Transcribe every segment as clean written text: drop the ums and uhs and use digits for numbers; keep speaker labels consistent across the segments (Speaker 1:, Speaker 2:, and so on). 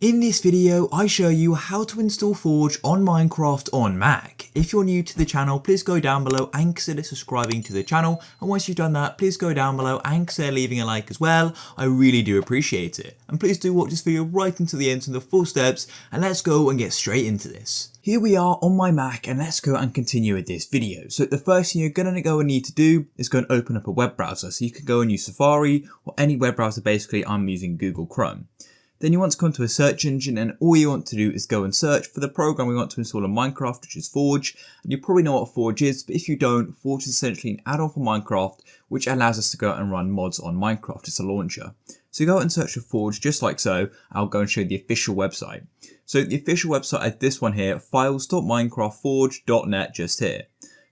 Speaker 1: In this video, I show you how to install Forge on Minecraft on Mac. If you're new to the channel, please go down below and consider subscribing to the channel. And once you've done that, please go down below and consider leaving a like as well. I really do appreciate it. And please do watch this video right until the end to the full steps, and let's go and get straight into this. Here we are on my Mac, and let's go and continue with this video. So the first thing you're going to go and need to do is go and open up a web browser. So you can go and use Safari or any web browser. Basically, I'm using Google Chrome. Then you want to come to a search engine, and all you want to do is go and search for the program we want to install in Minecraft, which is Forge. And you probably know what Forge is, but if you don't, Forge is essentially an add-on for Minecraft, which allows us to go and run mods on Minecraft. It's a launcher. So go and search for Forge just like so. I'll go and show you the official website. So the official website is this one here, files.minecraftforge.net, just here.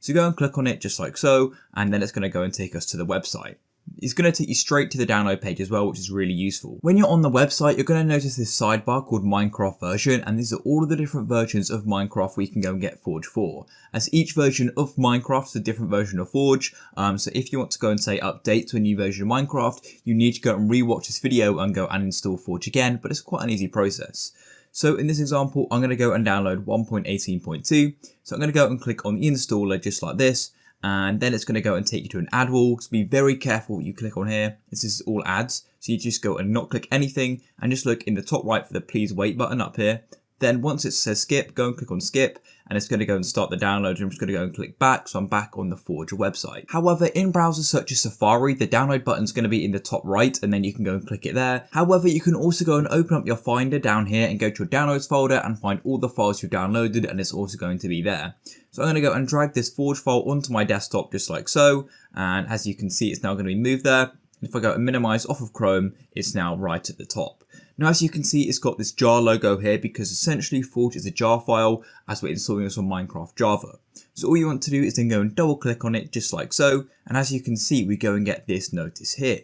Speaker 1: So go and click on it just like so, and then it's going to go and take us to the website. It's going to take you straight to the download page as well, which is really useful. When you're on the website, you're going to notice this sidebar called Minecraft version, and these are all of the different versions of Minecraft we can go and get Forge for. As each version of Minecraft is a different version of Forge, so if you want to go and say update to a new version of Minecraft, you need to go and rewatch this video and go and install Forge again, but it's quite an easy process. So in this example, I'm going to go and download 1.18.2. So I'm going to go and click on the installer just like this. And then it's going to go and take you to an ad wall. So be very careful what you click on here. This is all ads. So you just go and not click anything and just look in the top right for the please wait button up here. Then once it says skip, go and click on skip, and it's going to go and start the download. And I'm just going to go and click back. So I'm back on the Forge website. However, in browsers such as Safari, the download button is going to be in the top right, and then you can go and click it there. However, you can also go and open up your Finder down here and go to your downloads folder and find all the files you've downloaded, and it's also going to be there. So I'm going to go and drag this Forge file onto my desktop just like so. And as you can see, it's now going to be moved there. If I go and minimize off of Chrome, it's now right at the top. Now, as you can see, it's got this jar logo here because essentially Forge is a jar file as we're installing this on Minecraft Java. So all you want to do is then go and double click on it just like so. And as you can see, we go and get this notice here.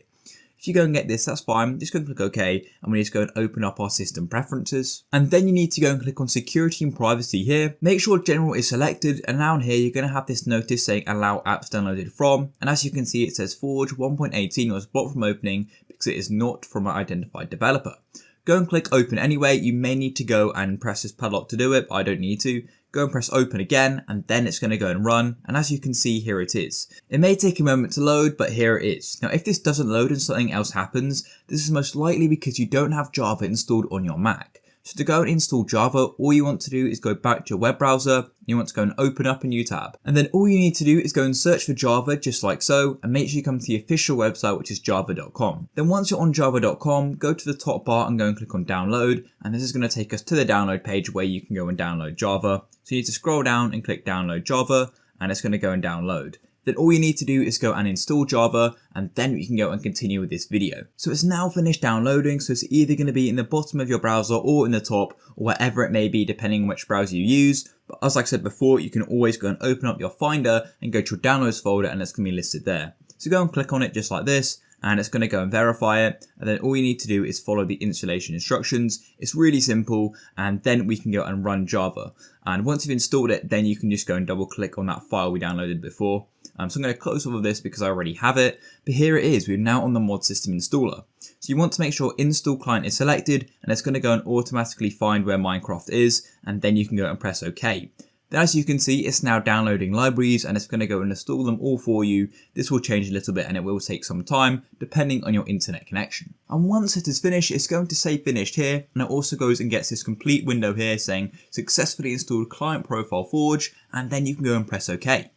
Speaker 1: If you go and get this, that's fine. Just go and click OK, and we need to go and open up our system preferences. And then you need to go and click on security and privacy here. Make sure general is selected, and down here you're going to have this notice saying allow apps downloaded from. And as you can see, it says Forge 1.18 was blocked from opening because it is not from an identified developer. Go and click open anyway. You may need to go and press this padlock to do it, but I don't need to. Go and press open again, and then it's going to go and run. And as you can see, here it is. It may take a moment to load, but here it is. Now, if this doesn't load and something else happens, this is most likely because you don't have Java installed on your Mac. So to go and install Java, all you want to do is go back to your web browser. You want to go and open up a new tab. And then all you need to do is go and search for Java just like so, and make sure you come to the official website, which is java.com. Then once you're on java.com, go to the top bar and go and click on download. And this is going to take us to the download page where you can go and download Java. So you need to scroll down and click download Java, and it's going to go and download. Then all you need to do is go and install Java, and then we can go and continue with this video. So it's now finished downloading, so it's either going to be in the bottom of your browser or in the top, or wherever it may be depending on which browser you use. But as I said before, you can always go and open up your Finder and go to your downloads folder, and it's going to be listed there. So go and click on it just like this, and it's going to go and verify it. And then all you need to do is follow the installation instructions. It's really simple, and then we can go and run Java. And once you've installed it, then you can just go and double click on that file we downloaded before. So I'm going to close all of this because I already have it, but here it is. We're now on the mod system installer. So you want to make sure install client is selected, and it's going to go and automatically find where Minecraft is, and then you can go and press OK. Then as you can see, it's now downloading libraries, and it's going to go and install them all for you. This will change a little bit, and it will take some time depending on your internet connection. And once it is finished, it's going to say finished here, and it also goes and gets this complete window here saying successfully installed client profile Forge, and then you can go and press OK.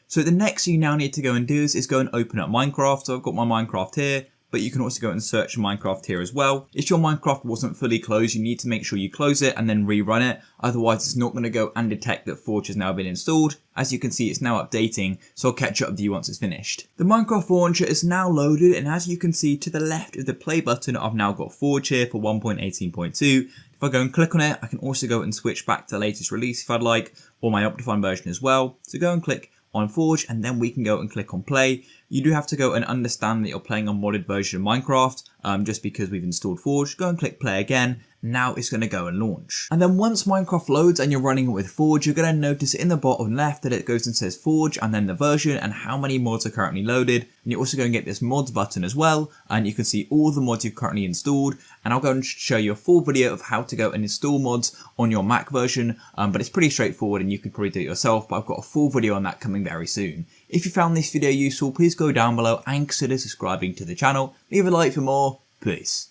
Speaker 1: So the next thing you now need to go and do is go and open up Minecraft. So I've got my Minecraft here, but you can also go and search Minecraft here as well. If your Minecraft wasn't fully closed, you need to make sure you close it and then rerun it. Otherwise, it's not going to go and detect that Forge has now been installed. As you can see, it's now updating, so I'll catch up with you once it's finished. The Minecraft launcher is now loaded, and as you can see to the left of the play button, I've now got Forge here for 1.18.2. If I go and click on it, I can also go and switch back to the latest release if I'd like, or my Optifine version as well. So go and click on Forge, and then we can go and click on play. You do have to go and understand that you're playing a modded version of Minecraft, just because we've installed Forge. Go and click play again, Now it's going to go and launch. And then once Minecraft loads and you're running it with Forge, you're going to notice in the bottom left that it goes and says Forge and then the version and how many mods are currently loaded. And you're also going to get this mods button as well, and you can see all the mods you've currently installed. And I'll go and show you a full video of how to go and install mods on your Mac version, but it's pretty straightforward and you could probably do it yourself, but I've got a full video on that coming very soon. If you found this video useful, please go down below and consider subscribing to the channel. Leave a like for more. Peace.